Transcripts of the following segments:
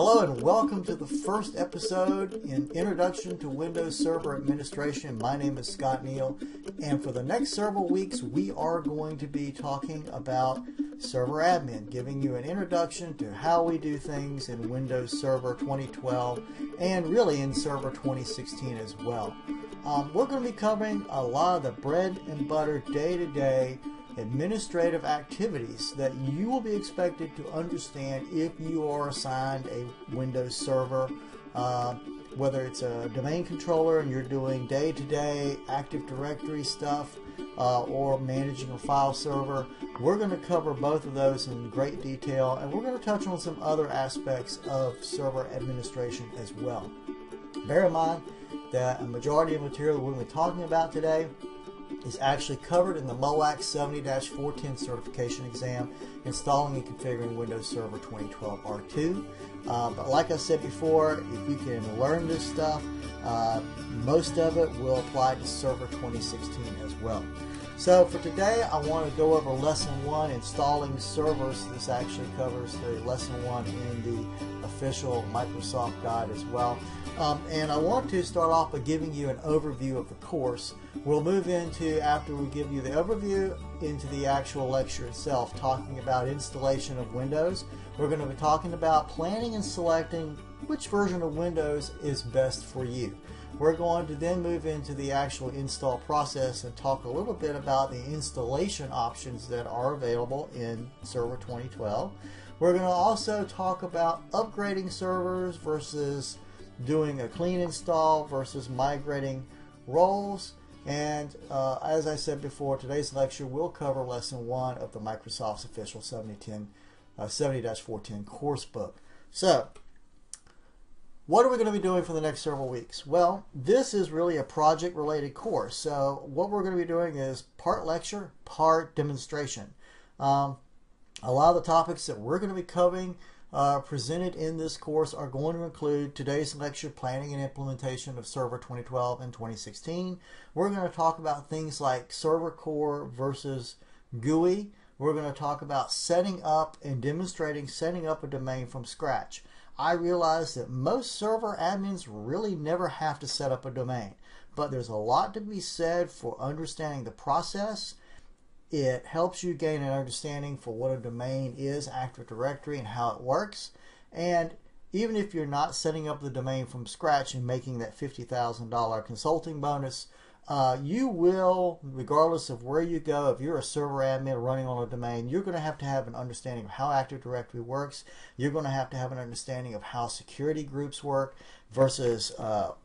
Hello and welcome to the first episode in Introduction to Windows Server Administration. My name is Scott Neal, and for the next several weeks we are going to be talking about server admin, giving you an introduction to how we do things in Windows Server 2012 and really in Server 2016 as well. We're going to be covering a lot of the bread and butter day-to-day administrative activities that you will be expected to understand if you are assigned a Windows server, whether it's a domain controller and you're doing day-to-day Active Directory stuff or managing a file server. We're going to cover both of those in great detail, and we're going to touch on some other aspects of server administration as well. Bear in mind that a majority of material we're going to be talking about today is actually covered in the MOAC 70-410 certification exam, installing and configuring Windows Server 2012 R2. But like I said before, if you can learn this stuff, most of it will apply to Server 2016 as well. So for today, I want to go over Lesson 1, Installing Servers. This actually covers the Lesson 1 in the official Microsoft guide as well. And I want to start off by giving you an overview of the course. We'll move into, after we give you the overview, into the actual lecture itself, talking about installation of Windows. We're going to be talking about planning and selecting which version of Windows is best for you. We're going to then move into the actual install process and talk a little bit about the installation options that are available in Server 2012. We're going to also talk about upgrading servers versus doing a clean install versus migrating roles. And as I said before, today's lecture will cover Lesson 1 of the Microsoft's official 70-410 course book. So, what are we going to be doing for the next several weeks? Well, this is really a project-related course. So what we're going to be doing is part lecture, part demonstration. A lot of the topics that we're going to be covering presented in this course are going to include today's lecture, planning and implementation of Server 2012 and 2016. We're going to talk about things like server core versus GUI. We're going to talk about setting up and demonstrating setting up a domain from scratch. I realize that most server admins really never have to set up a domain, but there's a lot to be said for understanding the process. It helps you gain an understanding for what a domain is, Active Directory, and how it works. And even if you're not setting up the domain from scratch and making that $50,000 consulting bonus, you will, regardless of where you go, if you're a server admin running on a domain, you're going to have an understanding of how Active Directory works. You're going to have an understanding of how security groups work versus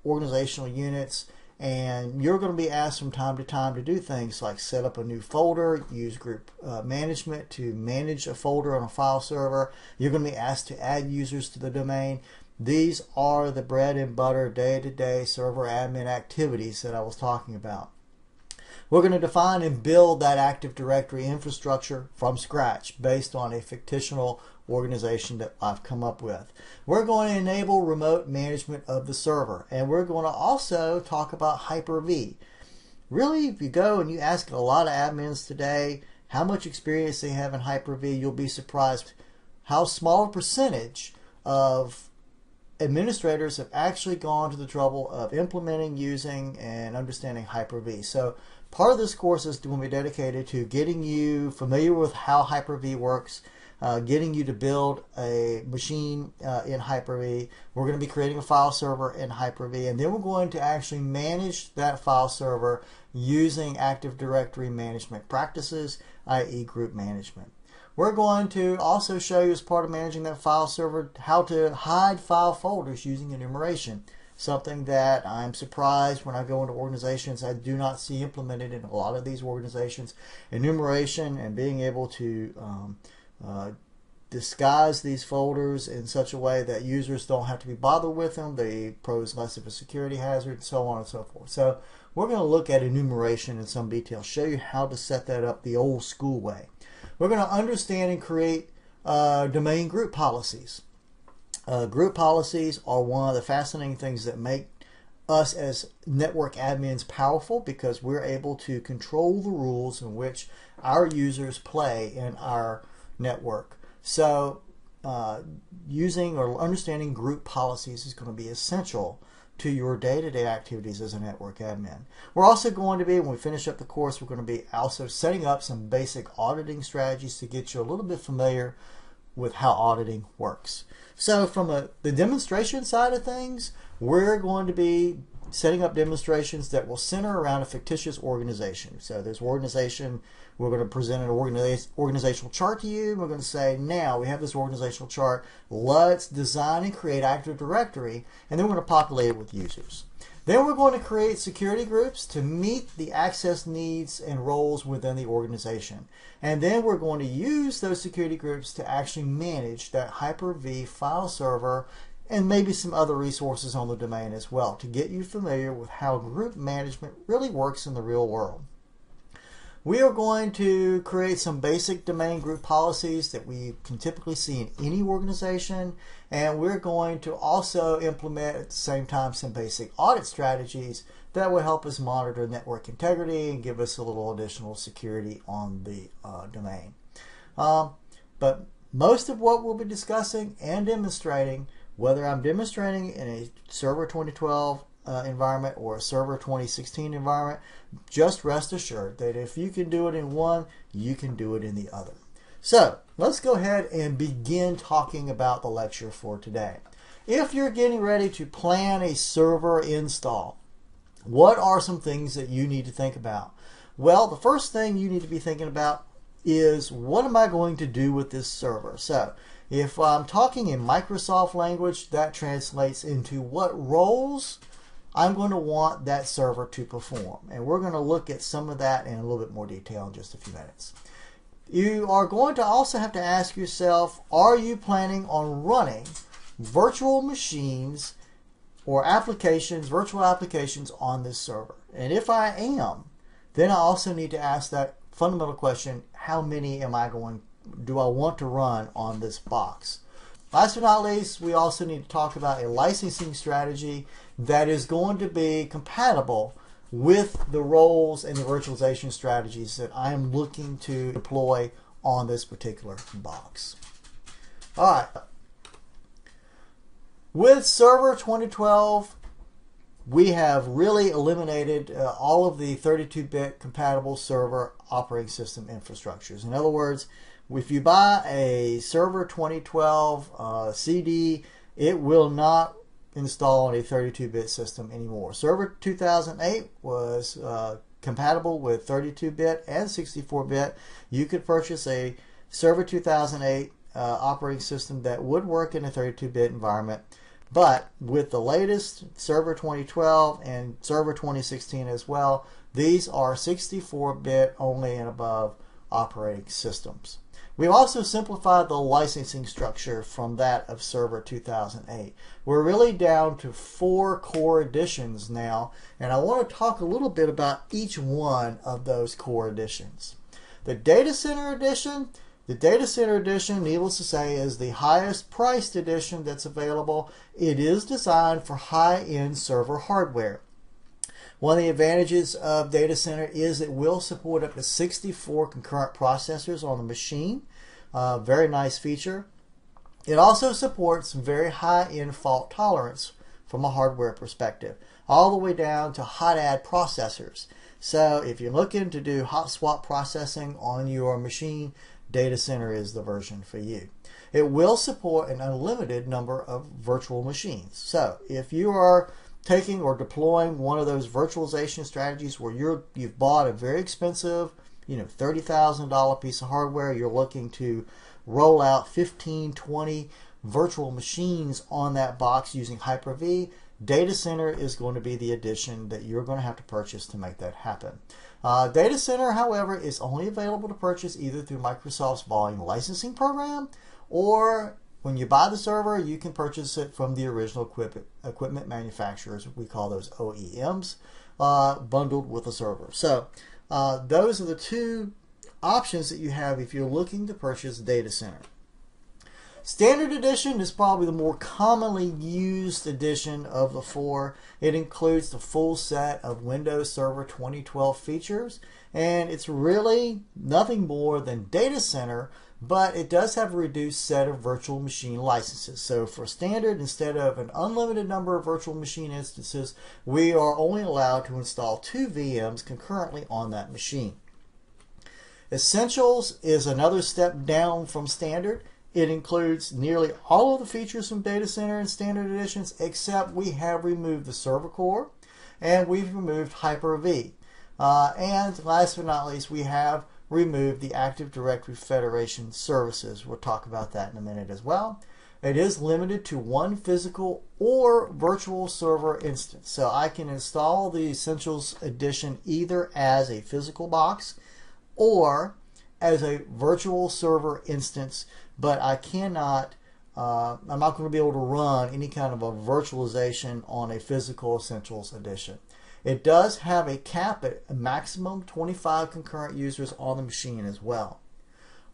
organizational units. And you're going to be asked from time to time to do things like set up a new folder, use group management to manage a folder on a file server. You're going to be asked to add users to the domain. These are the bread and butter day-to-day server admin activities that I was talking about. We're going to define and build that Active Directory infrastructure from scratch based on a fictional organization that I've come up with. We're going to enable remote management of the server, and we're going to also talk about Hyper-V. Really, if you go and you ask a lot of admins today how much experience they have in Hyper-V, you'll be surprised how small a percentage of administrators have actually gone to the trouble of implementing, using, and understanding Hyper-V. So part of this course is going to be dedicated to getting you familiar with how Hyper-V works, getting you to build a machine in Hyper-V. We're going to be creating a file server in Hyper-V, and then we're going to actually manage that file server using Active Directory management practices, i.e. group management. We're going to also show you, as part of managing that file server, how to hide file folders using enumeration. Something that I'm surprised when I go into organizations I do not see implemented in a lot of these organizations. Enumeration and being able to disguise these folders in such a way that users don't have to be bothered with them. They pose less of a security hazard, and so on and so forth. So we're going to look at enumeration in some detail, show you how to set that up the old school way. We're going to understand and create domain group policies. Group policies are one of the fascinating things that make us as network admins powerful, because we're able to control the rules in which our users play in our network. So using or understanding group policies is going to be essential to your day-to-day activities as a network admin. We're also going to be, when we finish up the course, we're going to be also setting up some basic auditing strategies to get you a little bit familiar with how auditing works. So from the demonstration side of things, we're going to be setting up demonstrations that will center around a fictitious organization. So this organization, we're going to present an organizational chart to you. We're going to say, now we have this organizational chart, let's design and create Active Directory, and then we're going to populate it with users. Then we're going to create security groups to meet the access needs and roles within the organization. And then we're going to use those security groups to actually manage that Hyper-V file server and maybe some other resources on the domain as well to get you familiar with how group management really works in the real world. We are going to create some basic domain group policies that we can typically see in any organization, and we're going to also implement at the same time some basic audit strategies that will help us monitor network integrity and give us a little additional security on the domain. But most of what we'll be discussing and demonstrating, whether I'm demonstrating in a Server 2012 environment or a Server 2016 environment, just rest assured that if you can do it in one, you can do it in the other. So let's go ahead and begin talking about the lecture for today. If you're getting ready to plan a server install, what are some things that you need to think about? Well, the first thing you need to be thinking about is, what am I going to do with this server? So if I'm talking in Microsoft language, that translates into what roles I'm going to want that server to perform. And we're going to look at some of that in a little bit more detail in just a few minutes. You are going to also have to ask yourself, are you planning on running virtual machines or applications, virtual applications on this server? And if I am, then I also need to ask that fundamental question, how many do I want to run on this box? Last but not least, we also need to talk about a licensing strategy that is going to be compatible with the roles and the virtualization strategies that I am looking to deploy on this particular box. All right. With Server 2012, we have really eliminated all of the 32-bit compatible server operating system infrastructures. In other words, if you buy a Server 2012 CD, it will not install on a 32-bit system anymore. Server 2008 was compatible with 32-bit and 64-bit. You could purchase a Server 2008 operating system that would work in a 32-bit environment. But with the latest Server 2012 and Server 2016 as well, these are 64-bit only and above operating systems. We've also simplified the licensing structure from that of Server 2008. We're really down to 4 core editions now, and I want to talk a little bit about each one of those core editions. The Datacenter Edition, needless to say, is the highest priced edition that's available. It is designed for high-end server hardware. One of the advantages of Datacenter is it will support up to 64 concurrent processors on the machine. Very nice feature. It also supports very high-end fault tolerance from a hardware perspective, all the way down to hot add processors. So if you're looking to do hot swap processing on your machine, Datacenter is the version for you. It will support an unlimited number of virtual machines. So if you are taking or deploying one of those virtualization strategies where you've bought a very expensive, $30,000 piece of hardware, you're looking to roll out 15, 20 virtual machines on that box using Hyper-V, Datacenter is going to be the edition that you're going to have to purchase to make that happen. Datacenter, however, is only available to purchase either through Microsoft's volume licensing program, or when you buy the server, you can purchase it from the original equipment manufacturers. We call those OEMs, bundled with the server. So those are the 2 options that you have if you're looking to purchase Datacenter. Standard Edition is probably the more commonly used edition of the four. It includes the full set of Windows Server 2012 features, and it's really nothing more than Datacenter, but it does have a reduced set of virtual machine licenses. So for Standard, instead of an unlimited number of virtual machine instances, we are only allowed to install 2 VMs concurrently on that machine. Essentials is another step down from Standard. It includes nearly all of the features from Datacenter and Standard Editions, except we have removed the server core and we've removed Hyper-V. And last but not least, we have removed the Active Directory Federation services. We'll talk about that in a minute as well. It is limited to one physical or virtual server instance. So I can install the Essentials Edition either as a physical box or as a virtual server instance, but I cannot, I'm not going to be able to run any kind of a virtualization on a physical Essentials Edition. It does have a cap at a maximum 25 concurrent users on the machine as well.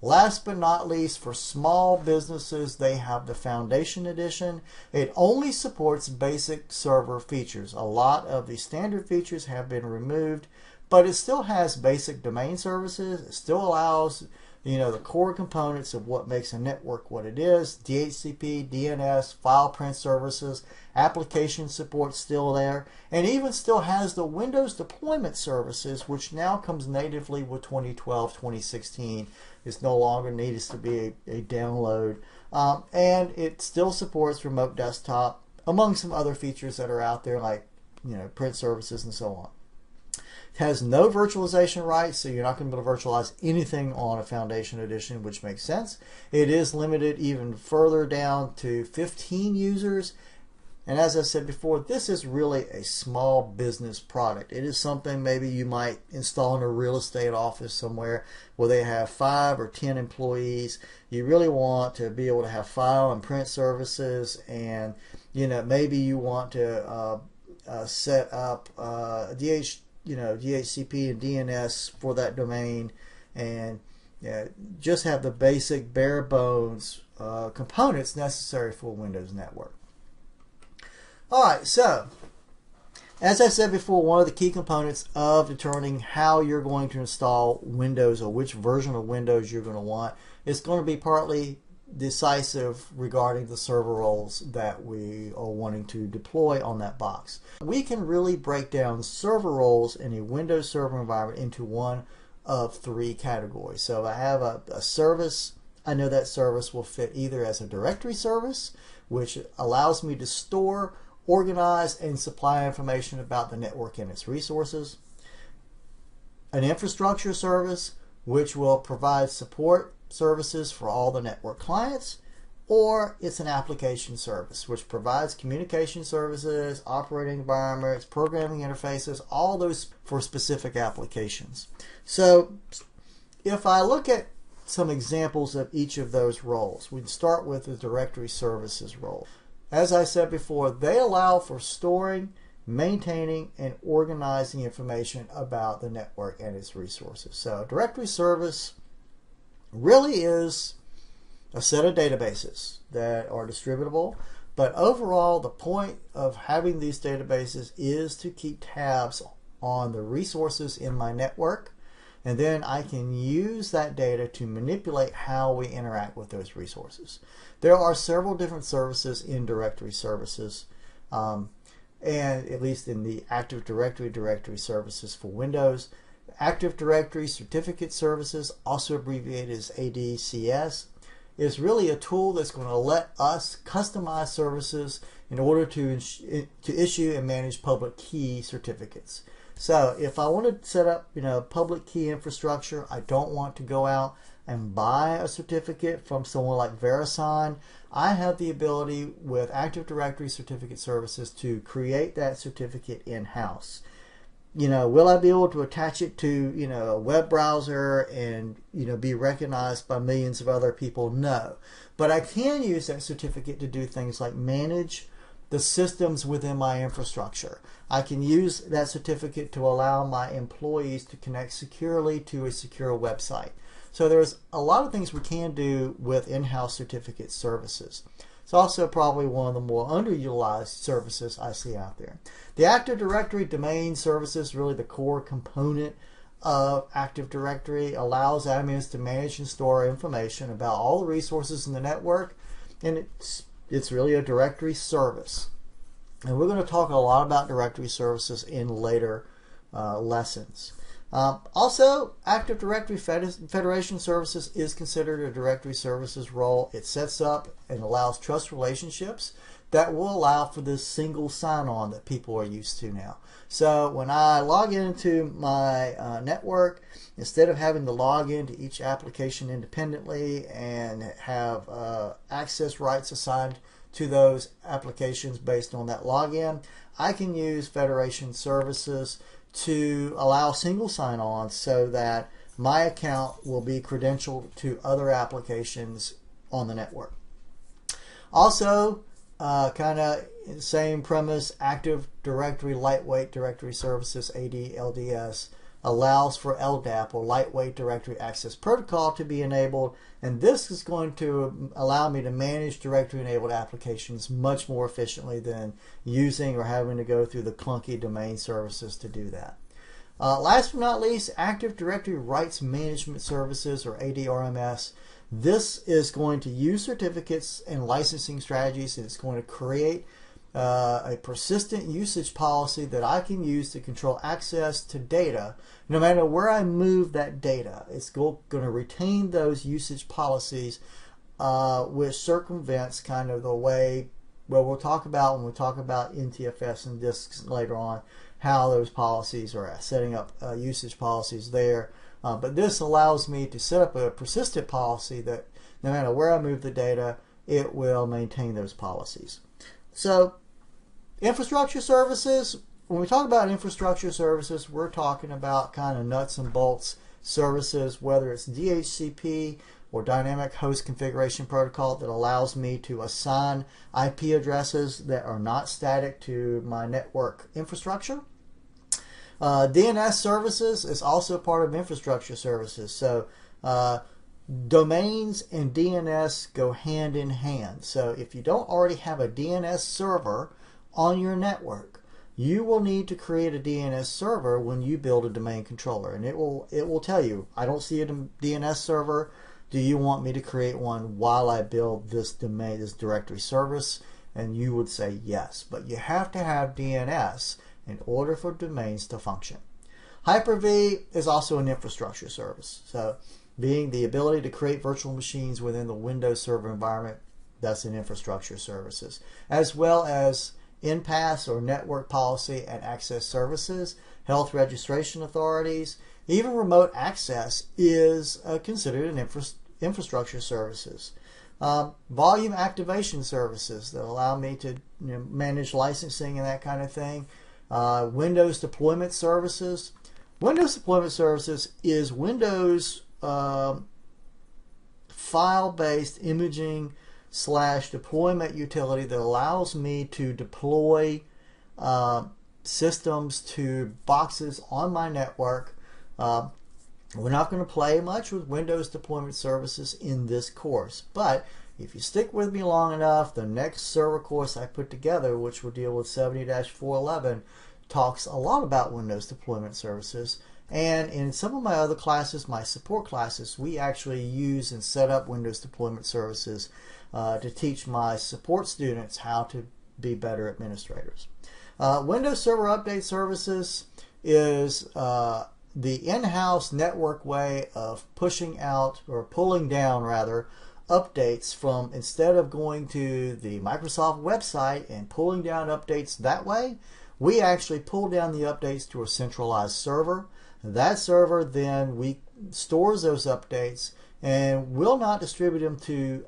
Last but not least, for small businesses, they have the Foundation Edition. It only supports basic server features. A lot of the standard features have been removed, but it still has basic domain services. It still allows, the core components of what makes a network what it is. DHCP, DNS, file print services, application support still there, and even still has the Windows deployment services, which now comes natively with 2012, 2016. It's no longer needs to be a download. And it still supports remote desktop, among some other features that are out there like print services and so on. It has no virtualization rights, so you're not going to be able to virtualize anything on a Foundation Edition, which makes sense. It is limited even further down to 15 users. And as I said before, this is really a small business product. It is something maybe you might install in a real estate office somewhere where they have 5 or 10 employees. You really want to be able to have file and print services, and maybe you want to set up DHCP and DNS for that domain, and just have the basic bare bones components necessary for a Windows network. Alright, so as I said before, one of the key components of determining how you're going to install Windows or which version of Windows you're going to want is going to be partly decisive regarding the server roles that we are wanting to deploy on that box. We can really break down server roles in a Windows server environment into one of 3 categories. So I have a service. I know that service will fit either as a directory service, which allows me to store, organize, and supply information about the network and its resources. An infrastructure service, which will provide support services for all the network clients, or it's an application service, which provides communication services, operating environments, programming interfaces, all those for specific applications. So if I look at some examples of each of those roles, we'd start with the directory services role. As I said before, they allow for storing, maintaining, and organizing information about the network and its resources. So a directory service really is a set of databases that are distributable, but overall the point of having these databases is to keep tabs on the resources in my network, and then I can use that data to manipulate how we interact with those resources. There are several different services in directory services, and at least in the Active Directory services for Windows. Active Directory Certificate Services, also abbreviated as ADCS, is really a tool that's going to let us customize services in order to issue and manage public key certificates. So if I want to set up public key infrastructure, I don't want to go out and buy a certificate from someone like VeriSign. I have the ability with Active Directory Certificate Services to create that certificate in-house. Will I be able to attach it to a web browser and be recognized by millions of other people? No. But I can use that certificate to do things like manage the systems within my infrastructure. I can use that certificate to allow my employees to connect securely to a secure website. So there's a lot of things we can do with in-house certificate services. It's also probably one of the more underutilized services I see out there. The Active Directory domain services, really the core component of Active Directory, allows admins to manage and store information about all the resources in the network, and it's really a directory service. And we're going to talk a lot about directory services in later lessons. Also, Active Directory Federation Services is considered a directory services role. It sets up and allows trust relationships that will allow for this single sign-on that people are used to now. So when I log into my network, instead of having to log into each application independently and have access rights assigned to those applications based on that login, I can use Federation Services to allow single sign-on so that my account will be credentialed to other applications on the network. Also, kind of same premise, Active Directory Lightweight Directory Services, AD/LDS, allows for LDAP, or Lightweight Directory Access Protocol, to be enabled, and this is going to allow me to manage directory-enabled applications much more efficiently than using or having to go through the clunky domain services to do that. Last but not least, Active Directory Rights Management Services, or ADRMS. This is going to use certificates and licensing strategies, and it's going to create a persistent usage policy that I can use to control access to data. No matter where I move that data, it's going to retain those usage policies, which circumvents kind of the way, well, we'll talk about when we talk about NTFS and disks later on, how those policies are setting up usage policies there. But this allows me to set up a persistent policy that no matter where I move the data, it will maintain those policies. So, infrastructure services, when we talk about infrastructure services, we're talking about kind of nuts and bolts services, whether it's DHCP or Dynamic Host Configuration Protocol, that allows me to assign IP addresses that are not static to my network infrastructure. DNS services is also part of infrastructure services. So domains and DNS go hand in hand. So if you don't already have a DNS server on your network, you will need to create a DNS server when you build a domain controller, and it will tell you, I don't see a DNS server. Do you want me to create one while I build this domain, this directory service? And you would say yes, but you have to have DNS in order for domains to function. Hyper-V is also an infrastructure service. So being the ability to create virtual machines within the Windows Server environment, that's an infrastructure services, as well as NPAS, or Network Policy and Access Services, health registration authorities, even remote access is considered an infrastructure services. Volume activation services that allow me to manage licensing and that kind of thing. Windows deployment services. Windows deployment services is Windows file-based imaging / deployment utility that allows me to deploy systems to boxes on my network. We're not going to play much with Windows deployment services in this course, but if you stick with me long enough, the next server course I put together, which will deal with 70-411, talks a lot about Windows deployment services. And in some of my other classes, my support classes, we actually use and set up Windows deployment services to teach my support students how to be better administrators. Windows Server Update Services is the in-house network way of pushing out, or pulling down rather, updates from, instead of going to the Microsoft website and pulling down updates that way, we actually pull down the updates to a centralized server. That server then stores those updates and will not distribute them to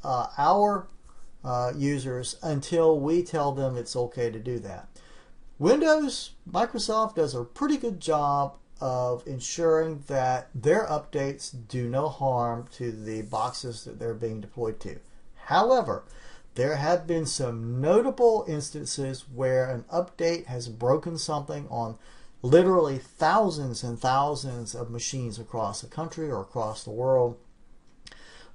our users until we tell them it's okay to do that. Microsoft does a pretty good job of ensuring that their updates do no harm to the boxes that they're being deployed to. However, there have been some notable instances where an update has broken something on literally thousands and thousands of machines across the country or across the world.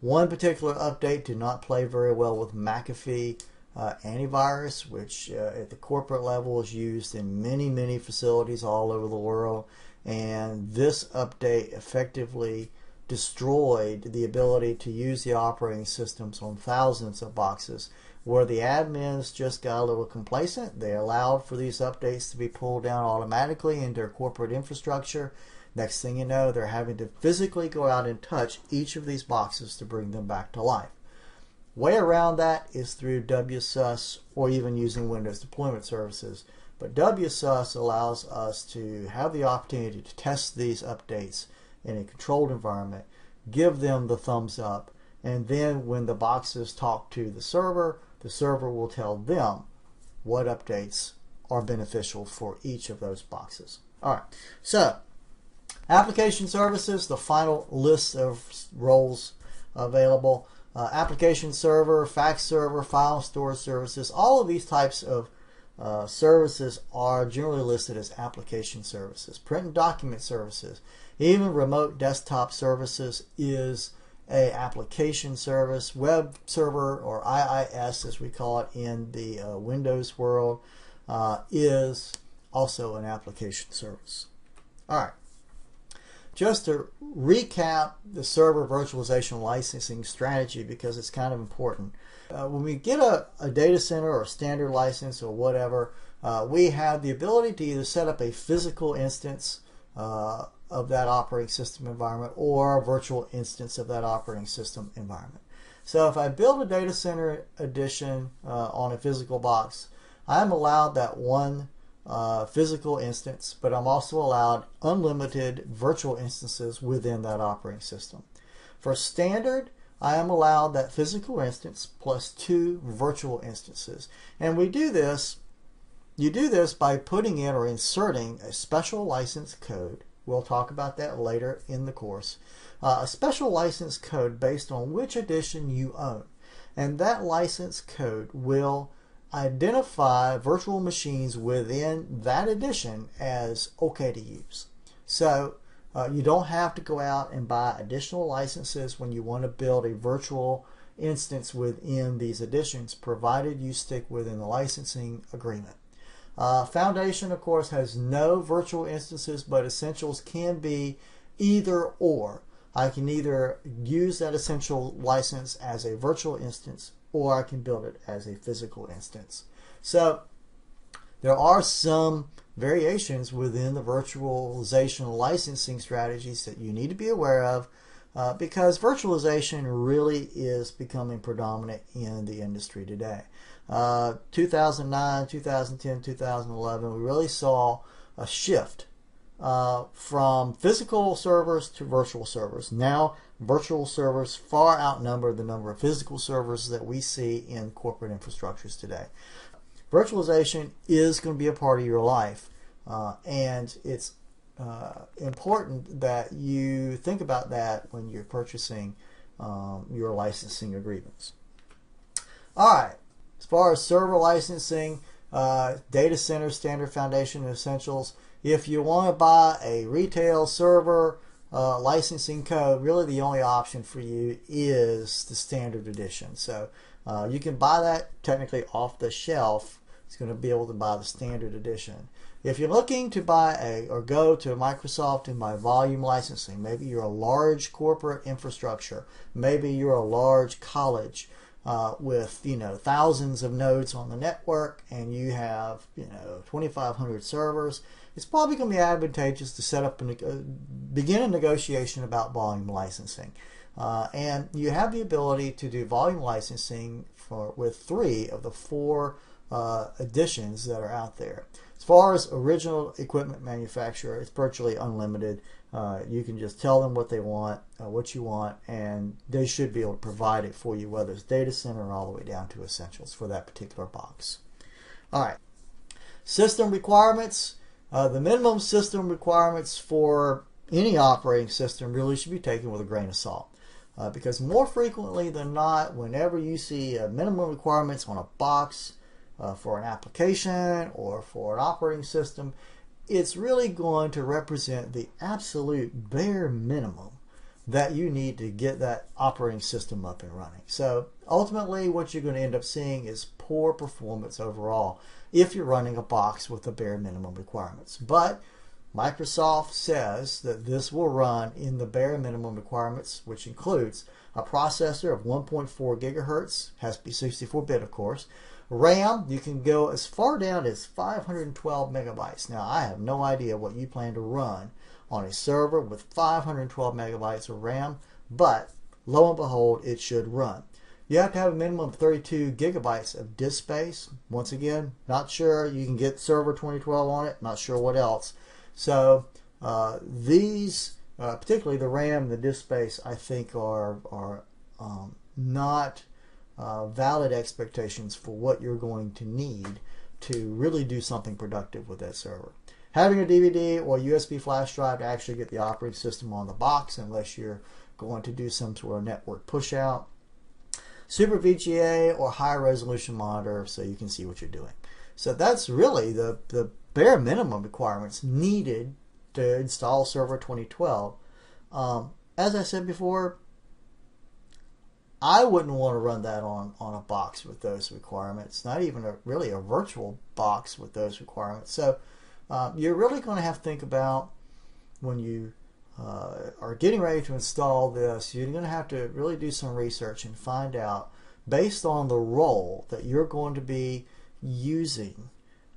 One particular update did not play very well with McAfee antivirus, which at the corporate level is used in many facilities all over the world. And this update effectively destroyed the ability to use the operating systems on thousands of boxes, where the admins just got a little complacent. They allowed for these updates to be pulled down automatically into their corporate infrastructure. Next thing you know, they're having to physically go out and touch each of these boxes to bring them back to life. Way around that is through WSUS or even using Windows Deployment Services. But WSUS allows us to have the opportunity to test these updates in a controlled environment, give them the thumbs up, and then when the boxes talk to the server will tell them what updates are beneficial for each of those boxes. All right, so application services, the final list of roles available. Application server, fax server, file storage services, all of these types of services are generally listed as application services. Print and document services, even remote desktop services is a application service. Web server, or IIS as we call it in the Windows world, is also an application service. All right. Just to recap the server virtualization licensing strategy, because it's kind of important. When we get a data center or a standard license or whatever, we have the ability to either set up a physical instance of that operating system environment or a virtual instance of that operating system environment. So if I build a Datacenter Edition on a physical box, I'm allowed that one physical instance, but I'm also allowed unlimited virtual instances within that operating system. For standard, I am allowed that physical instance plus 2 virtual instances. And we do this, you do this by putting in or inserting a special license code. We'll talk about that later in the course. A special license code based on which edition you own. And that license code will identify virtual machines within that edition as okay to use. So you don't have to go out and buy additional licenses when you want to build a virtual instance within these editions, provided you stick within the licensing agreement. Foundation, of course, has no virtual instances, but Essentials can be either or. I can either use that Essential license as a virtual instance, or I can build it as a physical instance. So there are some variations within the virtualization licensing strategies that you need to be aware of, because virtualization really is becoming predominant in the industry today. 2009, 2010, 2011, we really saw a shift from physical servers to virtual servers. Now, virtual servers far outnumber the number of physical servers that we see in corporate infrastructures today. Virtualization is going to be a part of your life, and it's important that you think about that when you're purchasing your licensing agreements. All right, as far as server licensing, data center, standard, foundation, and essentials, if you want to buy a retail server licensing code, really the only option for you is the standard edition. So you can buy that technically off the shelf. It's going to be able to buy the standard edition. If you're looking to buy or go to Microsoft and buy volume licensing, maybe you're a large corporate infrastructure, maybe you're a large college with thousands of nodes on the network, and you have 2,500 servers, it's probably going to be advantageous to set up begin a negotiation about volume licensing. And you have the ability to do volume licensing with 3 of the 4 editions that are out there. As far as original equipment manufacturer, it's virtually unlimited. You can just tell them what they want, what you want, and they should be able to provide it for you, whether it's data center or all the way down to essentials for that particular box. All right, system requirements. The minimum system requirements for any operating system really should be taken with a grain of salt. Because more frequently than not, whenever you see minimum requirements on a box for an application or for an operating system, it's really going to represent the absolute bare minimum that you need to get that operating system up and running. So ultimately what you're going to end up seeing is poor performance overall if you're running a box with the bare minimum requirements. But Microsoft says that this will run in the bare minimum requirements, which includes a processor of 1.4 gigahertz, has to be 64-bit of course. RAM, you can go as far down as 512 megabytes. Now I have no idea what you plan to run on a server with 512 megabytes of RAM, but lo and behold, it should run. You have to have a minimum of 32 gigabytes of disk space. Once again, not sure. You can get Server 2012 on it, not sure what else. So these, particularly the RAM and the disk space, I think are not valid expectations for what you're going to need to really do something productive with that server. Having a DVD or USB flash drive to actually get the operating system on the box, unless you're going to do some sort of network push out. Super VGA or high resolution monitor so you can see what you're doing. So that's really the bare minimum requirements needed to install Server 2012. As I said before, I wouldn't want to run that on a box with those requirements, not even really a virtual box with those requirements. So you're really going to have to think about when you are getting ready to install this, you're going to have to really do some research and find out, based on the role that you're going to be using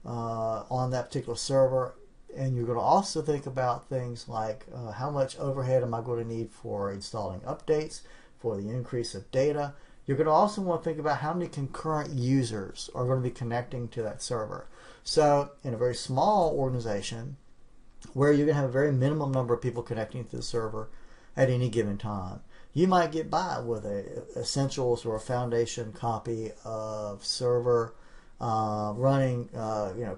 on that particular server, and you're going to also think about things like how much overhead am I going to need for installing updates, for the increase of data. You're going to also want to think about how many concurrent users are going to be connecting to that server. So in a very small organization, where you're going to have a very minimum number of people connecting to the server at any given time, you might get by with a essentials or a foundation copy of server running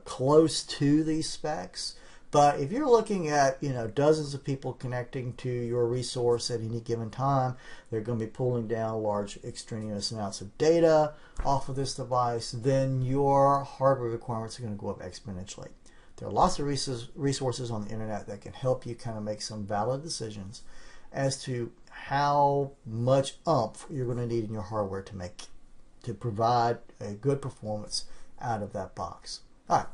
close to these specs. But if you're looking at dozens of people connecting to your resource at any given time, they're going to be pulling down large extraneous amounts of data off of this device, then your hardware requirements are going to go up exponentially. There are lots of resources on the internet that can help you kind of make some valid decisions as to how much oomph you're going to need in your hardware to provide a good performance out of that box. All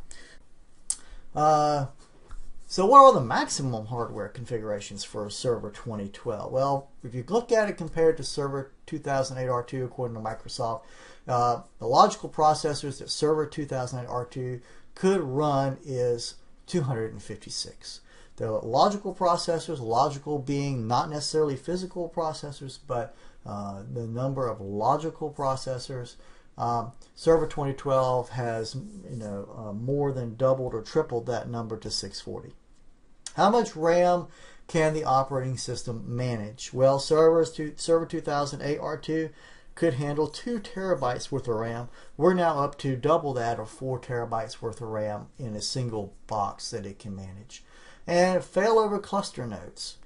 right. So what are the maximum hardware configurations for Server 2012? Well, if you look at it compared to Server 2008 R2, according to Microsoft, the logical processors that Server 2008 R2 could run is 256. The logical processors, logical being not necessarily physical processors, but the number of logical processors, Server 2012 has more than doubled or tripled that number to 640. How much RAM can the operating system manage? Well, Server 2008 R2 could handle 2 terabytes worth of RAM. We're now up to double that, or 4 terabytes worth of RAM in a single box that it can manage. And failover cluster nodes.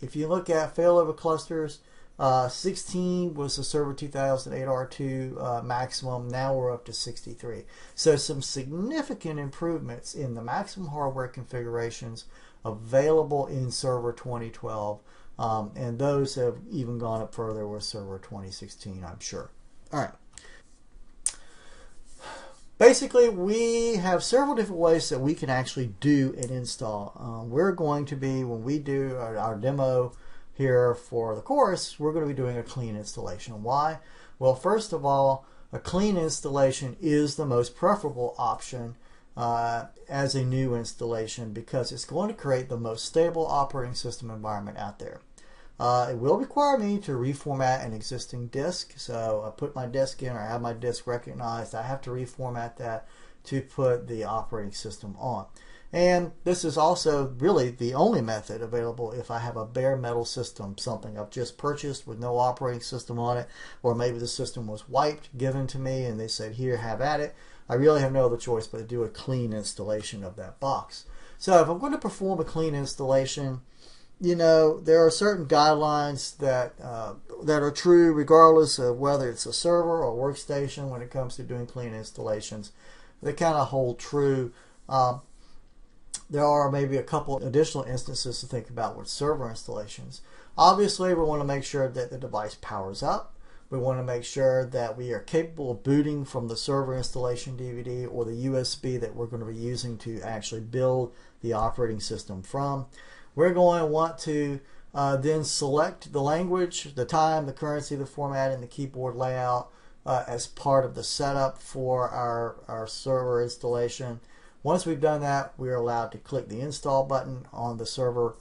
If you look at failover clusters, 16 was the Server 2008 R2 maximum. Now we're up to 63. So some significant improvements in the maximum hardware configurations available in Server 2012. And those have even gone up further with Server 2016, I'm sure. All right. Basically, we have several different ways that we can actually do an install. We're going to be, when we do our demo here for the course, we're going to be doing a clean installation. Why? Well, first of all, a clean installation is the most preferable option as a new installation, because it's going to create the most stable operating system environment out there. It will require me to reformat an existing disk. So I put my disk in, or I have my disk recognized. I have to reformat that to put the operating system on. And this is also really the only method available if I have a bare metal system, something I've just purchased with no operating system on it, or maybe the system was wiped, given to me, and they said, here, have at it. I really have no other choice but to do a clean installation of that box. So if I'm going to perform a clean installation, there are certain guidelines that are true regardless of whether it's a server or workstation when it comes to doing clean installations. They kind of hold true. there are maybe a couple additional instances to think about with server installations. Obviously, we want to make sure that the device powers up. We want to make sure that we are capable of booting from the server installation DVD or the USB that we're going to be using to actually build the operating system from. We're going to want to then select the language, the time, the currency, the format, and the keyboard layout as part of the setup for our server installation. Once we've done that, we are allowed to click the install button on the server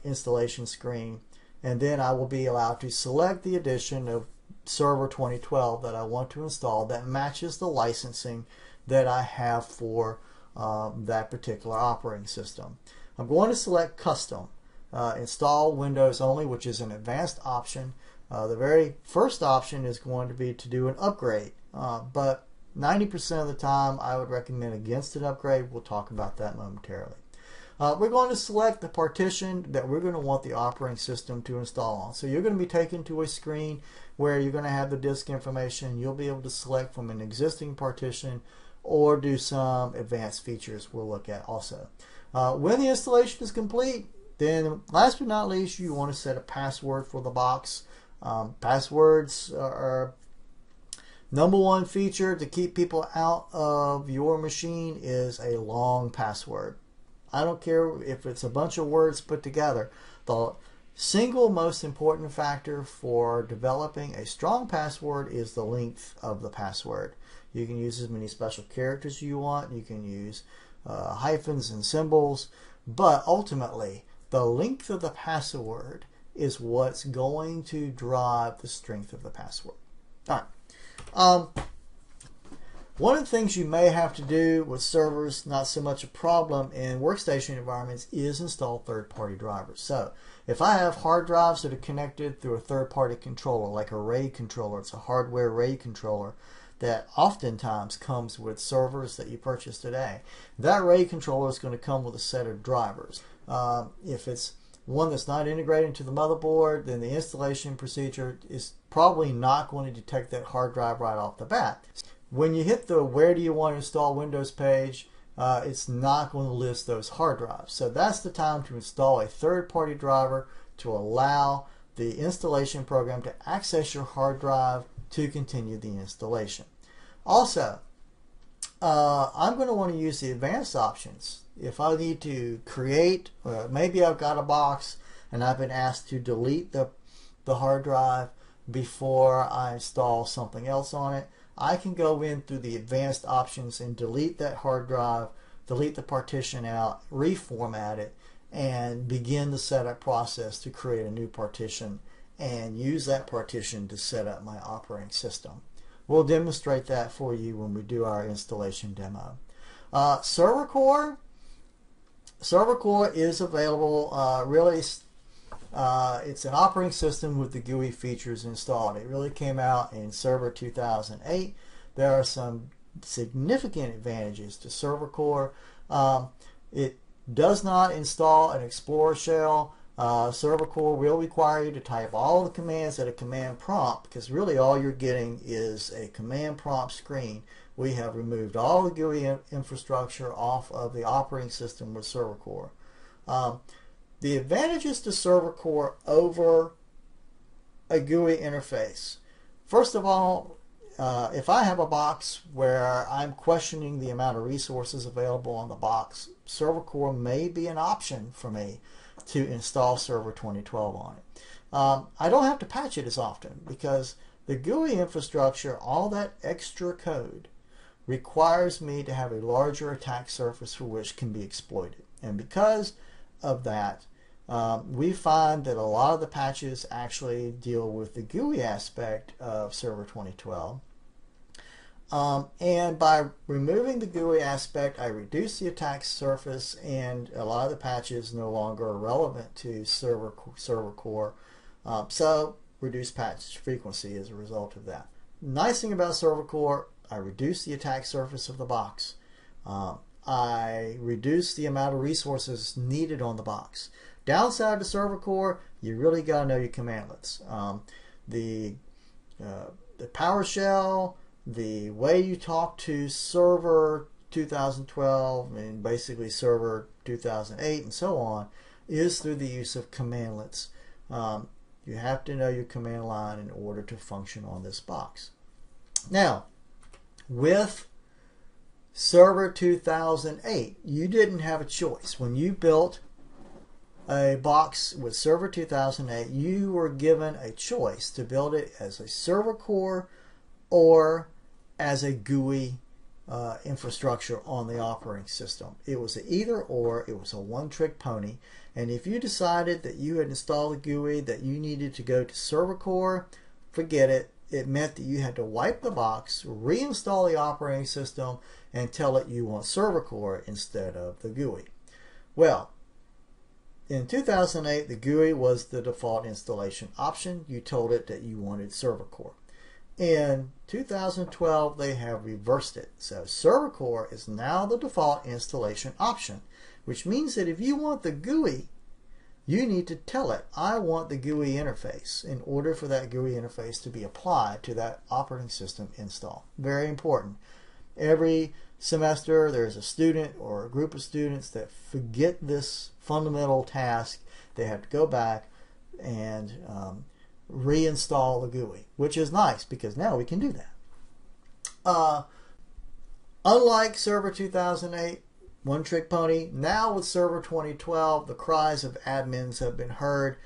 installation screen, and then I will be allowed to select the edition of Server 2012 that I want to install that matches the licensing that I have for that particular operating system. I'm going to select Custom, Install Windows Only, which is an advanced option. The very first option is going to be to do an upgrade, but 90% of the time I would recommend against an upgrade. We'll talk about that momentarily. We're going to select the partition that we're going to want the operating system to install on. So you're going to be taken to a screen where you're going to have the disk information. You'll be able to select from an existing partition or do some advanced features we'll look at also. When the installation is complete, then last but not least, you want to set a password for the box. Passwords are number one feature to keep people out of your machine is a long password. I don't care if it's a bunch of words put together. The single most important factor for developing a strong password is the length of the password. You can use as many special characters as you want. You can use hyphens and symbols, but ultimately the length of the password is what's going to drive the strength of the password. All right. One of the things you may have to do with servers, not so much a problem in workstation environments, is install third-party drivers. So if I have hard drives that are connected through a third-party controller, like a RAID controller, it's a hardware RAID controller that oftentimes comes with servers that you purchase today. That RAID controller is going to come with a set of drivers. If it's one that's not integrated into the motherboard, then the installation procedure is probably not going to detect that hard drive right off the bat. When you hit the where do you want to install Windows page, it's not going to list those hard drives. So that's the time to install a third-party driver to allow the installation program to access your hard drive to continue the installation. Also, I'm going to want to use the advanced options. If I need to create, maybe I've got a box and I've been asked to delete the hard drive before I install something else on it, I can go in through the advanced options and delete that hard drive, delete the partition out, reformat it, and begin the setup process to create a new partition and use that partition to set up my operating system. We'll demonstrate that for you when we do our installation demo. Server Core is available. Really, it's an operating system with the GUI features installed. It really came out in Server 2008. There are some significant advantages to Server Core. It does not install an Explorer shell. Server Core will require you to type all the commands at a command prompt, because really all you're getting is a command prompt screen. We have removed all the GUI infrastructure off of the operating system with Server Core. The advantages to Server Core over a GUI interface. First of all, if I have a box where I'm questioning the amount of resources available on the box, Server Core may be an option for me to install Server 2012 on it. I don't have to patch it as often because the GUI infrastructure, all that extra code, requires me to have a larger attack surface for which can be exploited. And because of that, we find that a lot of the patches actually deal with the GUI aspect of Server 2012. And by removing the GUI aspect, I reduce the attack surface, and a lot of the patches no longer are relevant to Server Core. So reduce patch frequency as a result of that. Nice thing about Server Core, I reduce the attack surface of the box. I reduce the amount of resources needed on the box. Downside to Server Core, you really got to know your commandlets. The PowerShell, the way you talk to server 2012 and basically Server 2008 and so on is through the use of commandlets. You have to know your command line in order to function on this box. Now, with Server 2008, you didn't have a choice. When you built a box with Server 2008, you were given a choice to build it as a server core or as a GUI infrastructure on the operating system. It was an either or, it was a one-trick pony, and if you decided that you had installed a GUI that you needed to go to server core, forget it. It meant that you had to wipe the box, reinstall the operating system, and tell it you want server core instead of the GUI. Well, in 2008, the GUI was the default installation option. You told it that you wanted server core. In 2012, they have reversed it. So server core is now the default installation option, which means that if you want the GUI, you need to tell it, I want the GUI interface, in order for that GUI interface to be applied to that operating system install. Very important. Every semester, there's a student or a group of students that forget this fundamental task. They have to go back and reinstall the GUI, which is nice because now we can do that. Unlike Server 2008, one-trick pony, now with Server 2012, the cries of admins have been heard.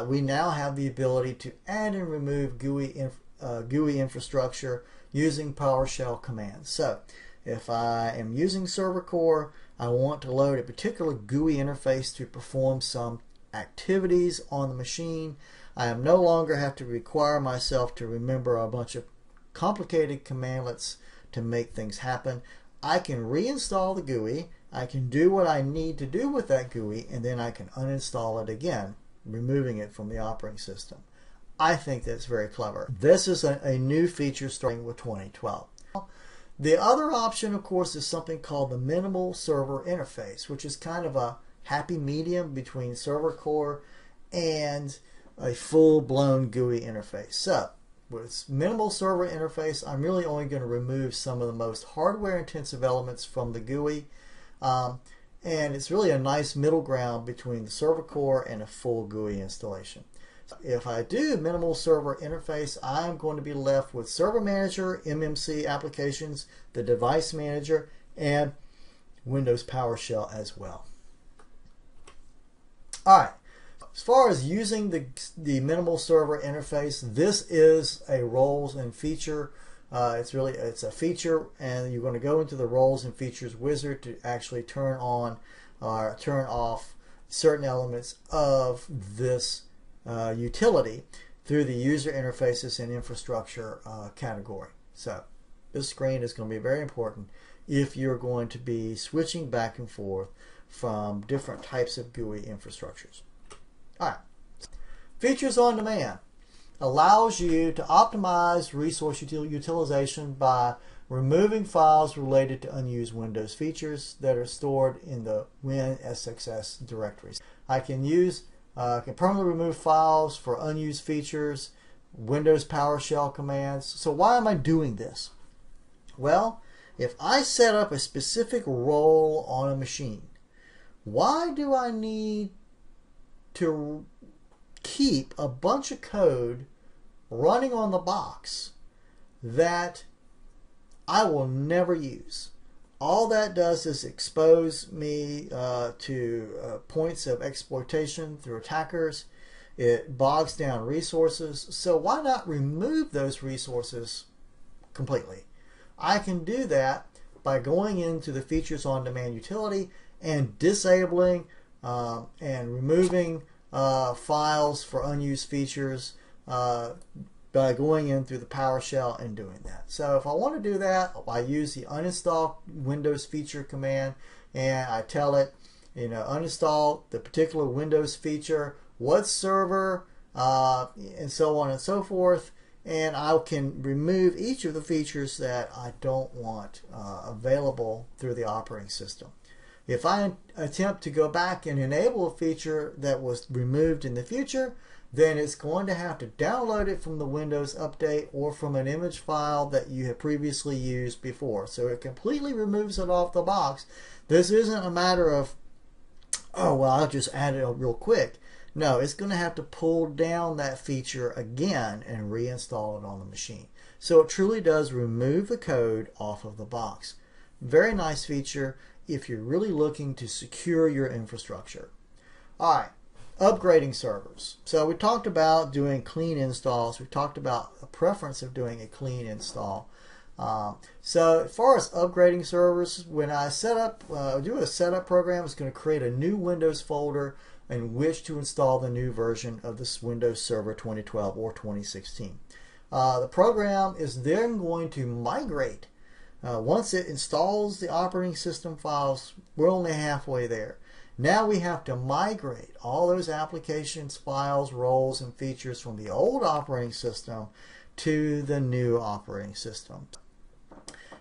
We now have the ability to add and remove GUI infrastructure using PowerShell commands. So if I am using server core, I want to load a particular GUI interface to perform some activities on the machine. I no longer have to require myself to remember a bunch of complicated commandlets to make things happen. I can reinstall the GUI, I can do what I need to do with that GUI, and then I can uninstall it again, removing it from the operating system. I think that's very clever. This is a new feature starting with 2012. The other option, of course, is something called the minimal server interface, which is kind of a happy medium between server core and a full-blown GUI interface. So, with minimal server interface, I'm really only going to remove some of the most hardware-intensive elements from the GUI, and it's really a nice middle ground between the server core and a full GUI installation. If I do minimal server interface, I'm going to be left with Server Manager, MMC applications, the Device Manager, and Windows PowerShell as well. Alright, as far as using the minimal server interface, this is a roles and feature. It's a feature, and you're going to go into the roles and features wizard to actually turn on or turn off certain elements of this utility through the user interfaces and infrastructure category. So this screen is going to be very important if you're going to be switching back and forth from different types of GUI infrastructures. Alright, features on demand allows you to optimize resource utilization by removing files related to unused Windows features that are stored in the WinSXS directories. I can permanently remove files for unused features, Windows PowerShell commands. So why am I doing this? Well, if I set up a specific role on a machine, why do I need to keep a bunch of code running on the box that I will never use? All that does is expose me to points of exploitation through attackers. It bogs down resources. So why not remove those resources completely? I can do that by going into the Features on Demand utility and disabling and removing files for unused features by going in through the PowerShell and doing that. So if I want to do that, I use the uninstall Windows feature command, and I tell it, uninstall the particular Windows feature, what server, and so on and so forth, and I can remove each of the features that I don't want available through the operating system. If I attempt to go back and enable a feature that was removed in the future, then it's going to have to download it from the Windows Update or from an image file that you have previously used before. So it completely removes it off the box. This isn't a matter of, oh, well, I'll just add it real quick. No, it's going to have to pull down that feature again and reinstall it on the machine. So it truly does remove the code off of the box. Very nice feature if you're really looking to secure your infrastructure. All right, upgrading servers. So we talked about doing clean installs. We talked about a preference of doing a clean install. So as far as upgrading servers, when I do a setup program, it's going to create a new Windows folder in which to install the new version of this Windows Server 2012 or 2016. The program is then going to migrate. Once it installs the operating system files, we're only halfway there. Now we have to migrate all those applications, files, roles, and features from the old operating system to the new operating system.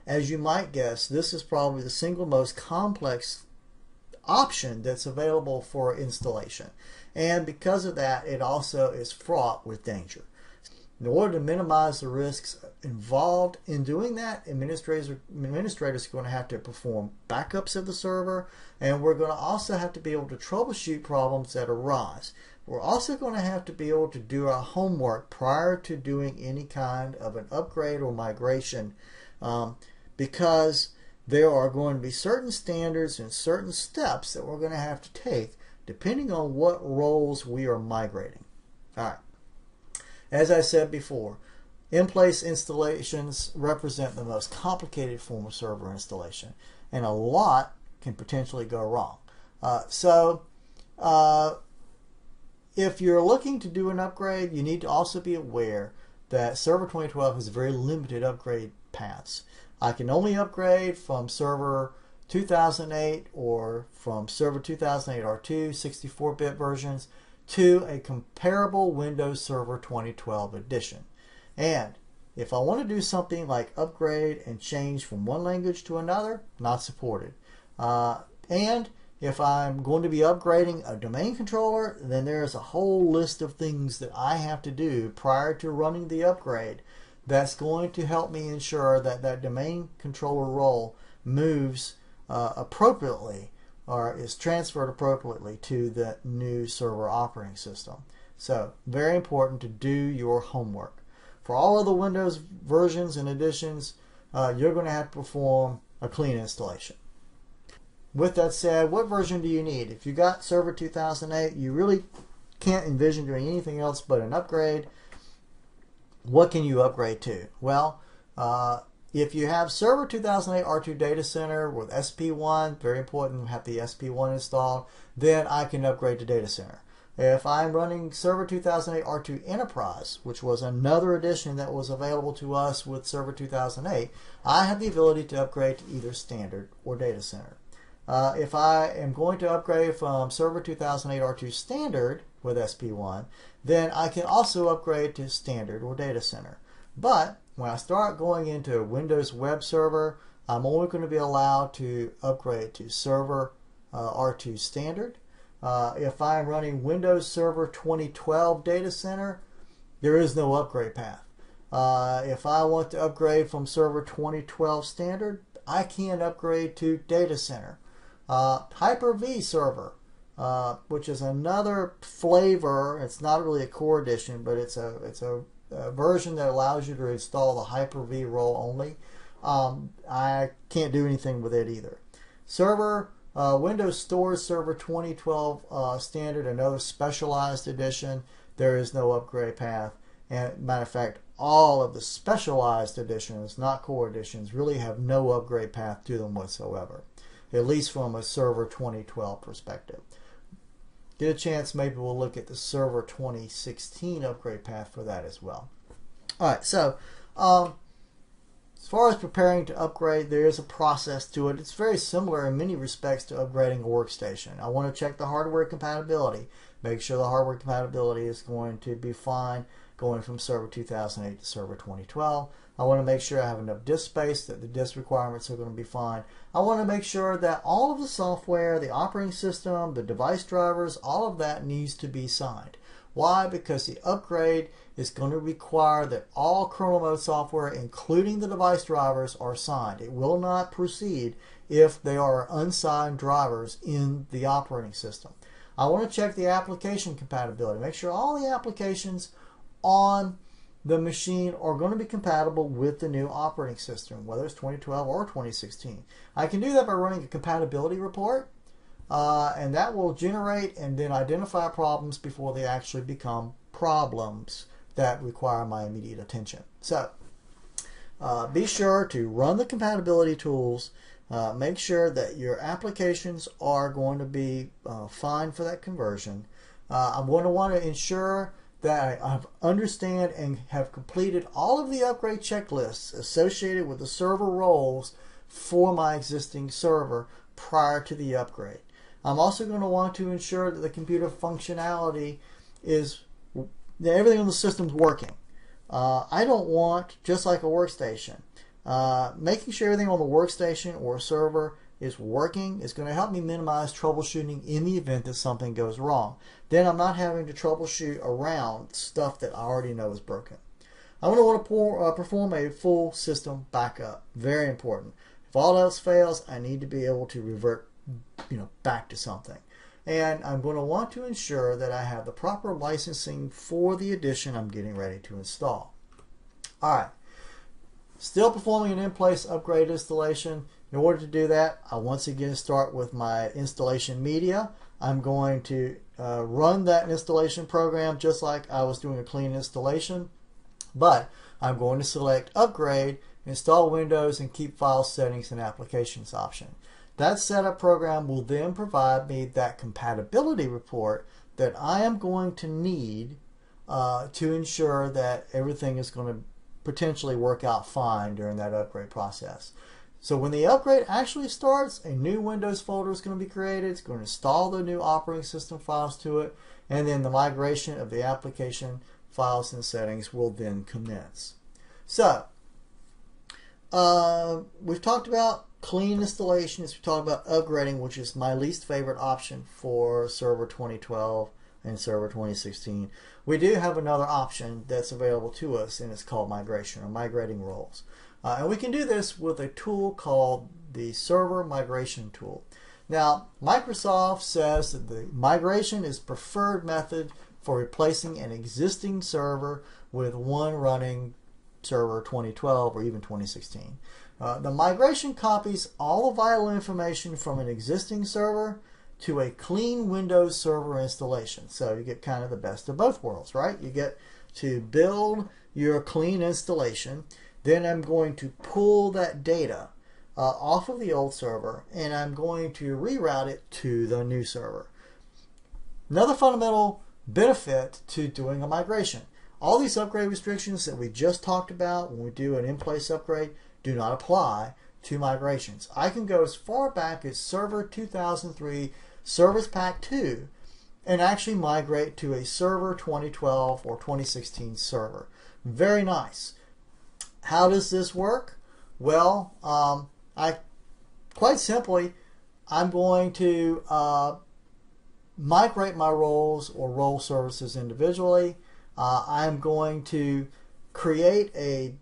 As you might guess, this is probably the single most complex option that's available for installation. And because of that, it also is fraught with danger. In order to minimize the risks involved in doing that, administrators are going to have to perform backups of the server, and we're going to also have to be able to troubleshoot problems that arise. We're also going to have to be able to do our homework prior to doing any kind of an upgrade or migration, because there are going to be certain standards and certain steps that we're going to have to take depending on what roles we are migrating. All right. As I said before, in-place installations represent the most complicated form of server installation, and a lot can potentially go wrong. If you're looking to do an upgrade, you need to also be aware that Server 2012 has very limited upgrade paths. I can only upgrade from Server 2008 or from Server 2008 R2 64-bit versions to a comparable Windows Server 2012 edition. And if I want to do something like upgrade and change from one language to another, not supported. And if I'm going to be upgrading a domain controller, then there's a whole list of things that I have to do prior to running the upgrade that's going to help me ensure that that domain controller role moves appropriately or is transferred appropriately to the new server operating system. So, very important to do your homework. For all of the Windows versions and editions, you're going to have to perform a clean installation. With that said, what version do you need? If you got Server 2008, you really can't envision doing anything else but an upgrade. What can you upgrade to? Well, if you have Server 2008 R2 Data Center with SP1, very important to have the SP1 installed, then I can upgrade to Data Center. If I'm running Server 2008 R2 Enterprise, which was another edition that was available to us with Server 2008, I have the ability to upgrade to either Standard or Data Center. If I am going to upgrade from Server 2008 R2 Standard with SP1, then I can also upgrade to Standard or Data Center. But when I start going into Windows Web Server, I'm only going to be allowed to upgrade to Server R2 Standard. If I'm running Windows Server 2012 Data Center, there is no upgrade path. If I want to upgrade from Server 2012 Standard, I can upgrade to Data Center. Hyper-V Server, which is another flavor. It's not really a core edition, but it's a version that allows you to install the Hyper-V role only. I can't do anything with it either. Windows Storage Server 2012 Standard, another specialized edition. There is no upgrade path. And matter of fact, all of the specialized editions, not core editions, really have no upgrade path to them whatsoever, at least from a Server 2012 perspective. Get a chance, maybe we'll look at the Server 2016 upgrade path for that as well. Alright, so as far as preparing to upgrade, there is a process to it. It's very similar in many respects to upgrading a workstation. I want to check the hardware compatibility. Make sure the hardware compatibility is going to be fine going from Server 2008 to Server 2012. I want to make sure I have enough disk space, that the disk requirements are going to be fine. I want to make sure that all of the software, the operating system, the device drivers, all of that needs to be signed. Why? Because the upgrade is going to require that all kernel mode software, including the device drivers, are signed. It will not proceed if they are unsigned drivers in the operating system. I want to check the application compatibility. Make sure all the applications on the machine are going to be compatible with the new operating system, whether it's 2012 or 2016. I can do that by running a compatibility report, and that will generate and then identify problems before they actually become problems that require my immediate attention. So be sure to run the compatibility tools. Make sure that your applications are going to be fine for that conversion. I'm going to want to ensure that I understand and have completed all of the upgrade checklists associated with the server roles for my existing server prior to the upgrade. I'm also going to want to ensure that the computer functionality is, that everything on the system's working. I don't want, just like a workstation, making sure everything on the workstation or server is working is going to help me minimize troubleshooting in the event that something goes wrong. Then I'm not having to troubleshoot around stuff that I already know is broken. I'm going to want to perform a full system backup. Very important. If all else fails, I need to be able to revert back to something. And I'm going to want to ensure that I have the proper licensing for the edition I'm getting ready to install. Alright, still performing an in-place upgrade installation. In order to do that, I once again start with my installation media. I'm going to run that installation program just like I was doing a clean installation, but I'm going to select Upgrade, Install Windows, and Keep File Settings and Applications option. That setup program will then provide me that compatibility report that I am going to need to ensure that everything is going to potentially work out fine during that upgrade process. So when the upgrade actually starts, a new Windows folder is going to be created. It's going to install the new operating system files to it, and then the migration of the application files and settings will then commence. So we've talked about clean installations. We've talked about upgrading, which is my least favorite option for Server 2012 and Server 2016. We do have another option that's available to us, and it's called migration or migrating roles. And we can do this with a tool called the Server Migration Tool. Now, Microsoft says that the migration is preferred method for replacing an existing server with one running Server 2012 or even 2016. The migration copies all the vital information from an existing server to a clean Windows Server installation. So you get kind of the best of both worlds, right? You get to build your clean installation. Then I'm going to pull that data off of the old server, and I'm going to reroute it to the new server. Another fundamental benefit to doing a migration. All these upgrade restrictions that we just talked about when we do an in-place upgrade do not apply to migrations. I can go as far back as Server 2003 Service Pack 2 and actually migrate to a Server 2012 or 2016 server. Very nice. How does this work? Well, quite simply, I'm going to migrate my roles or role services individually. I'm going to create a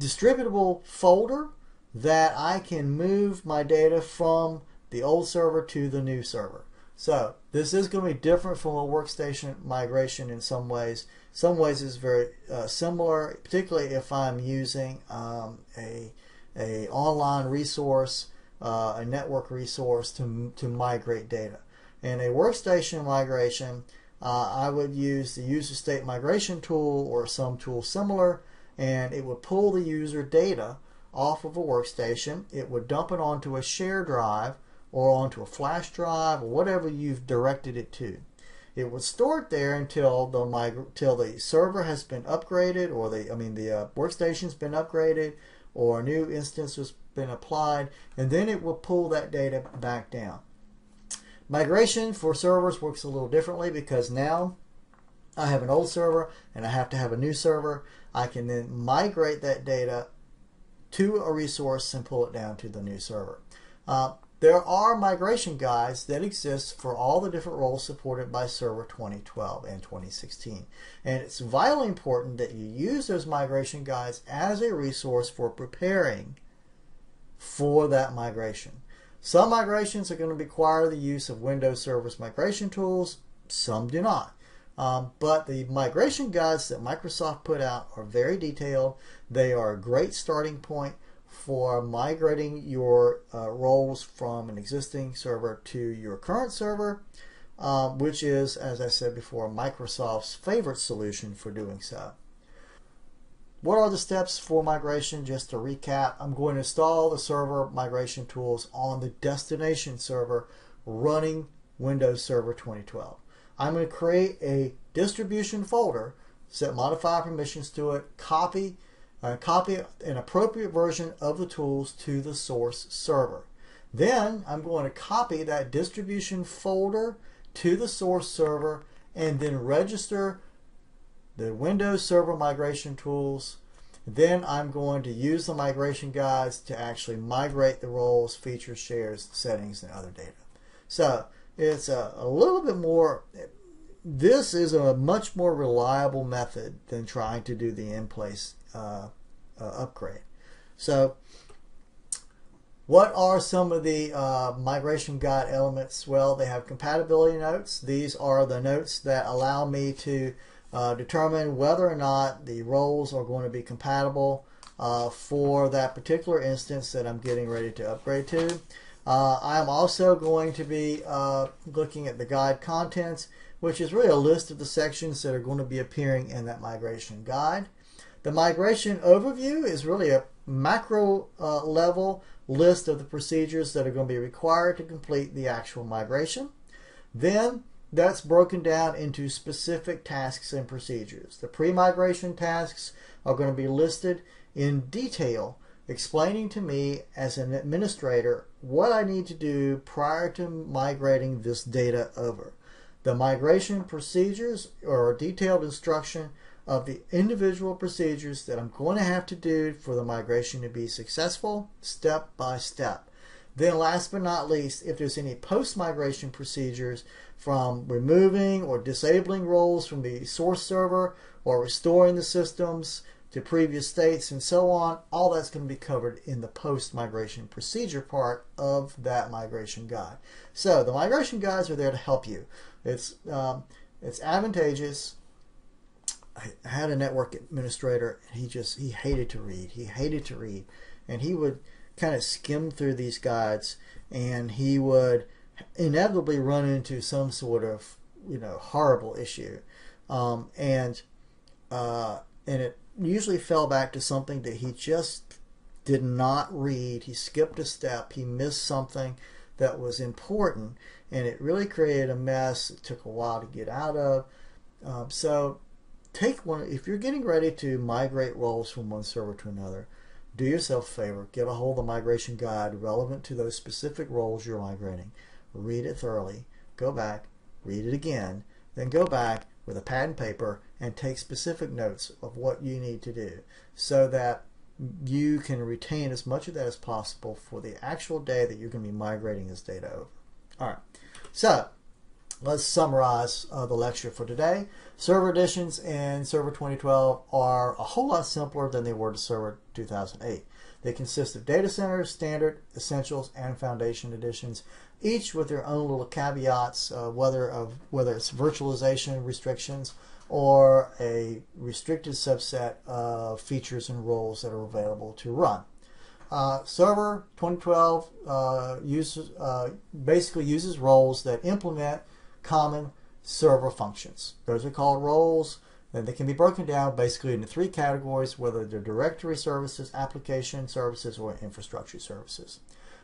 distributable folder that I can move my data from the old server to the new server. So this is going to be different from a workstation migration in some ways. Some ways it's very similar, particularly if I'm using a online resource, a network resource to migrate data. In a workstation migration, I would use the user state migration tool or some tool similar, and it would pull the user data off of a workstation. It would dump it onto a share drive or onto a flash drive or whatever you've directed it to. It would store it there until the server has been upgraded, or the workstation's been upgraded, or a new instance has been applied, and then it will pull that data back down. Migration for servers works a little differently because now I have an old server and I have to have a new server. I can then migrate that data to a resource and pull it down to the new server. there are migration guides that exist for all the different roles supported by Server 2012 and 2016. And it's vitally important that you use those migration guides as a resource for preparing for that migration. Some migrations are going to require the use of Windows Server's migration tools, some do not. But the migration guides that Microsoft put out are very detailed. They are a great starting point for migrating your roles from an existing server to your current server, which is, as I said before, Microsoft's favorite solution for doing so. What are the steps for migration? Just to recap, I'm going to install the server migration tools on the destination server running Windows Server 2012. I'm going to create a distribution folder, set modify permissions to it, copy an appropriate version of the tools to the source server. Then I'm going to copy that distribution folder to the source server and then register the Windows Server migration tools. Then I'm going to use the migration guides to actually migrate the roles, features, shares, settings, and other data. So it's a little bit more, this is a much more reliable method than trying to do the in-place upgrade. So what are some of the migration guide elements? Well, they have compatibility notes. These are the notes that allow me to determine whether or not the roles are going to be compatible for that particular instance that I'm getting ready to upgrade to. I'm also going to be looking at the guide contents, which is really a list of the sections that are going to be appearing in that migration guide. The migration overview is really a macro level list of the procedures that are going to be required to complete the actual migration. Then that's broken down into specific tasks and procedures. The pre-migration tasks are going to be listed in detail, explaining to me as an administrator what I need to do prior to migrating this data over. The migration procedures are a detailed instruction of the individual procedures that I'm going to have to do for the migration to be successful, step by step. Then last but not least, if there's any post-migration procedures from removing or disabling roles from the source server or restoring the systems to previous states and so on, all that's going to be covered in the post-migration procedure part of that migration guide. So the migration guides are there to help you. It's advantageous. I had a network administrator, and he hated to read. He hated to read, and he would kind of skim through these guides, and he would inevitably run into some sort of horrible issue, and it usually fell back to something that he just did not read. He skipped a step. He missed something that was important, and it really created a mess. It took a while to get out of. So take one. If you're getting ready to migrate roles from one server to another, do yourself a favor. Get a hold of the migration guide relevant to those specific roles you're migrating. Read it thoroughly. Go back, read it again, then go back with a pad and paper and take specific notes of what you need to do so that you can retain as much of that as possible for the actual day that you're going to be migrating this data over. All right, so let's summarize the lecture for today. Server editions in Server 2012 are a whole lot simpler than they were to Server 2008. They consist of data centers, standard, essentials, and foundation editions, each with their own little caveats, whether it's virtualization restrictions or a restricted subset of features and roles that are available to run. Server 2012 basically uses roles that implement common server functions. Those are called roles, and they can be broken down basically into three categories, whether they're directory services, application services, or infrastructure services.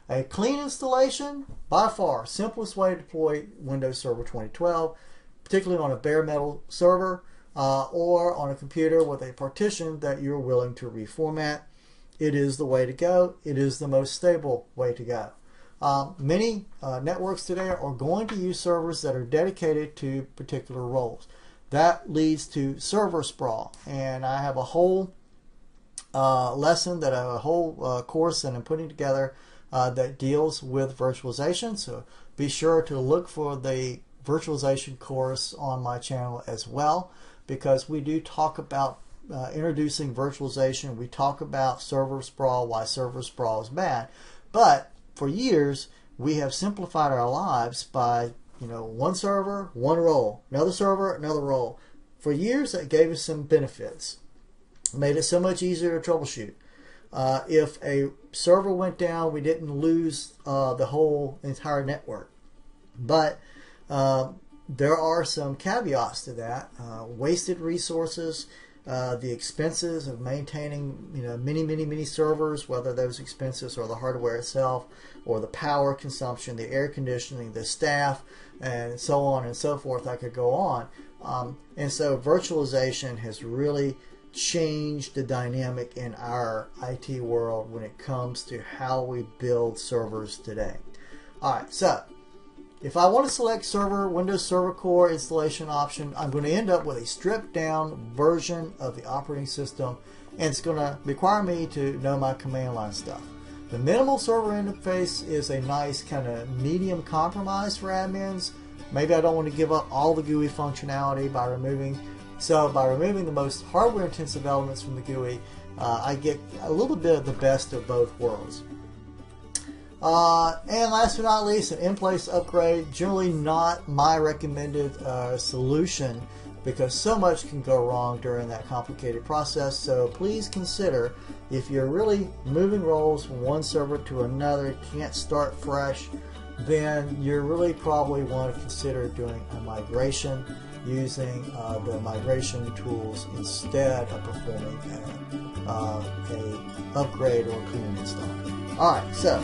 A clean installation, by far, simplest way to deploy Windows Server 2012, particularly on a bare metal server or on a computer with a partition that you're willing to reformat. It is the way to go. It is the most stable way to go. Many networks today are going to use servers that are dedicated to particular roles. That leads to server sprawl, and I have a whole lesson, a whole course that I'm putting together that deals with virtualization. So be sure to look for the virtualization course on my channel as well, because we do talk about introducing virtualization. We talk about server sprawl, why server sprawl is bad. But for years, we have simplified our lives by, one server, one role, another server, another role. For years, that gave us some benefits. Made it so much easier to troubleshoot. If a server went down, we didn't lose the whole entire network. But there are some caveats to that. Wasted resources, the expenses of maintaining many servers, whether those expenses are the hardware itself or the power consumption, the air conditioning, the staff, and so on and so forth. I could go on. And so virtualization has really changed the dynamic in our IT world when it comes to how we build servers today. Alright, so if I want to select Windows Server Core installation option, I'm going to end up with a stripped down version of the operating system, and it's going to require me to know my command line stuff. The minimal server interface is a nice kind of medium compromise for admins. Maybe I don't want to give up all the GUI functionality by removing the most hardware intensive elements from the GUI. I get a little bit of the best of both worlds. And last but not least, an in-place upgrade. Generally not my recommended solution, because so much can go wrong during that complicated process. So please consider, if you're really moving roles from one server to another, can't start fresh, then you really probably want to consider doing a migration using the migration tools instead of performing a upgrade or clean install. Alright, so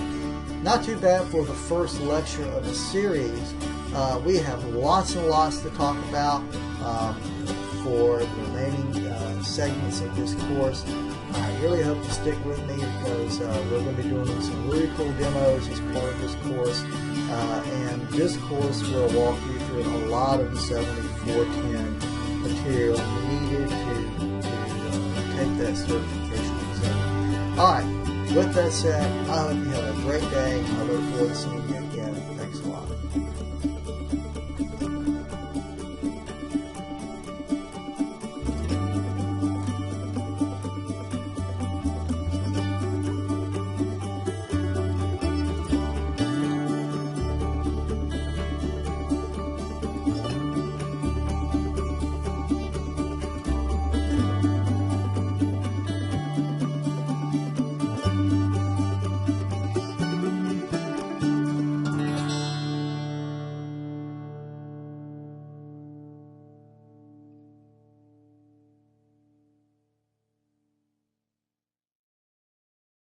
not too bad for the first lecture of the series. We have lots and lots to talk about for the remaining segments of this course. I really hope you stick with me, because we're going to be doing some really cool demos as part of this course. And this course will walk you through a lot of the 7410 material needed to take that certification exam. Alright, with that said, I hope you have a great day. I look forward to seeing you